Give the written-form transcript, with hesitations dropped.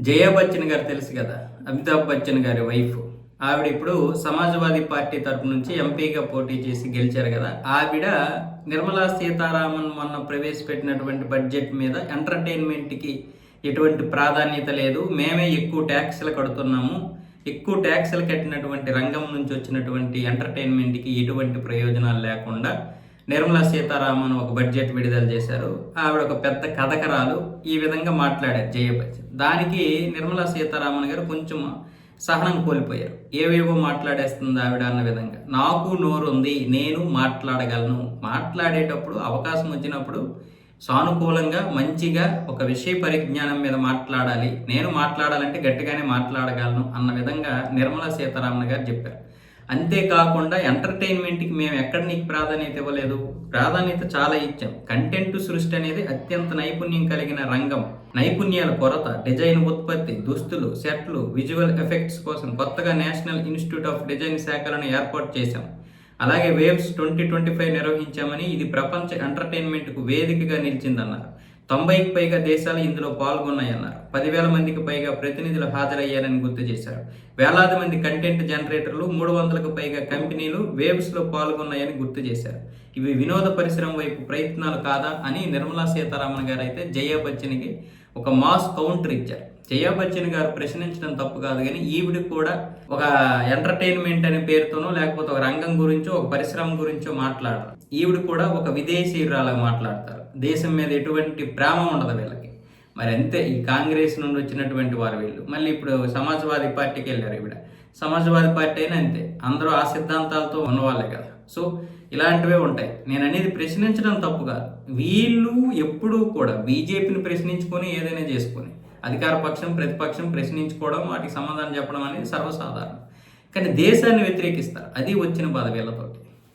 జయా బచ్చన్ గారు తెలుసు కదా, అమితాబ్ బచ్చన్ గారి వైఫ్. ఆవిడ ఇప్పుడు సమాజ్వాదీ పార్టీ తరపు నుంచి ఎంపీగా పోటీ చేసి గెలిచారు కదా. ఆవిడ నిర్మలా సీతారామన్ మొన్న ప్రవేశపెట్టినటువంటి బడ్జెట్ మీద ఎంటర్టైన్మెంట్కి ఎటువంటి ప్రాధాన్యత లేదు, మేమే ఎక్కువ ట్యాక్స్లు కడుతున్నాము, ఎక్కువ ట్యాక్స్లు కట్టినటువంటి రంగం నుంచి వచ్చినటువంటి ఎంటర్టైన్మెంట్కి ఎటువంటి ప్రయోజనాలు లేకుండా నిర్మలా సీతారామన్ ఒక బడ్జెట్ విడుదల చేశారు. ఆవిడ ఒక పెద్ద కథకరాలు, ఈ విధంగా మాట్లాడారు జయ బచ్చన్. దానికి నిర్మలా సీతారామన్ గారు కొంచెం సహనం కోల్పోయారు. ఏవేవో మాట్లాడేస్తుంది ఆవిడ అన్న విధంగా. నాకు నోరు ఉంది, నేను మాట్లాడగలను, మాట్లాడేటప్పుడు అవకాశం వచ్చినప్పుడు సానుకూలంగా మంచిగా ఒక విషయ పరిజ్ఞానం మీద మాట్లాడాలి, నేను మాట్లాడాలంటే గట్టిగానే మాట్లాడగలను అన్న విధంగా నిర్మలా సీతారామన్ గారు చెప్పారు. అంతేకాకుండా ఎంటర్టైన్మెంట్కి మేము ఎక్కడ నీకు ప్రాధాన్యత ఇవ్వలేదు, ప్రాధాన్యత చాలా ఇచ్చాం. కంటెంట్ సృష్టి అనేది అత్యంత నైపుణ్యం కలిగిన రంగం. నైపుణ్యాల కొరత, డిజైన్ ఉత్పత్తి, దుస్తులు, సెట్లు, విజువల్ ఎఫెక్ట్స్ కోసం కొత్తగా నేషనల్ ఇన్స్టిట్యూట్ ఆఫ్ డిజైన్ శాఖలను ఏర్పాటు చేశాం. అలాగే వేవ్స్ 2025 నిర్వహించామని, ఇది ప్రపంచ ఎంటర్టైన్మెంట్కు వేదికగా నిలిచిందన్నారు. 90కి పైగా దేశాలు ఇందులో పాల్గొన్నాయన్నారు. 10,000 మందికి పైగా ప్రతినిధులు హాజరయ్యారని గుర్తు చేశారు. వేలాది మంది కంటెంట్ జనరేటర్లు, 300కు పైగా కంపెనీలు వేవ్స్లో పాల్గొన్నాయని గుర్తు చేశారు. ఇవి వినోద పరిశ్రమ వైపు ప్రయత్నాలు కాదా అని నిర్మలా సీతారామన్ గారు అయితే జయా బచ్చన్కి ఒక మాస్ కౌంటర్ ఇచ్చారు. జయా బచ్చన్ గారు ప్రశ్నించడం తప్పు కాదు, కానీ ఈవిడ కూడా ఒక ఎంటర్టైన్మెంట్ అనే పేరుతోనో లేకపోతే ఒక రంగం గురించో ఒక పరిశ్రమ గురించో మాట్లాడరు. ఈవిడ కూడా ఒక విదేశీయురాలాగా మాట్లాడతారు. దేశం మీద ఎటువంటి ప్రేమ ఉండదు వీళ్ళకి. మరి అంతే, ఈ కాంగ్రెస్ నుండి వచ్చినటువంటి వారు వీళ్ళు. మళ్ళీ ఇప్పుడు సమాజ్వాదీ పార్టీకి వెళ్ళారు ఈవిడ. సమాజ్వాదీ పార్టీ అయినా అంతే, అందరూ ఆ సిద్ధాంతాలతో ఉన్నవాళ్ళే కదా. సో ఇలాంటివే ఉంటాయి. నేను అనేది ప్రశ్నించడం తప్పు కాదు. వీళ్ళు ఎప్పుడూ కూడా బీజేపీని ప్రశ్నించుకొని ఏదైనా చేసుకొని, అధికార పక్షం ప్రతిపక్షం ప్రశ్నించుకోవడం, వాటికి సమాధానం చెప్పడం అనేది సర్వసాధారణం. కానీ దేశాన్ని వ్యతిరేకిస్తారు, అది వచ్చిన బాధ వీళ్ళతోటి.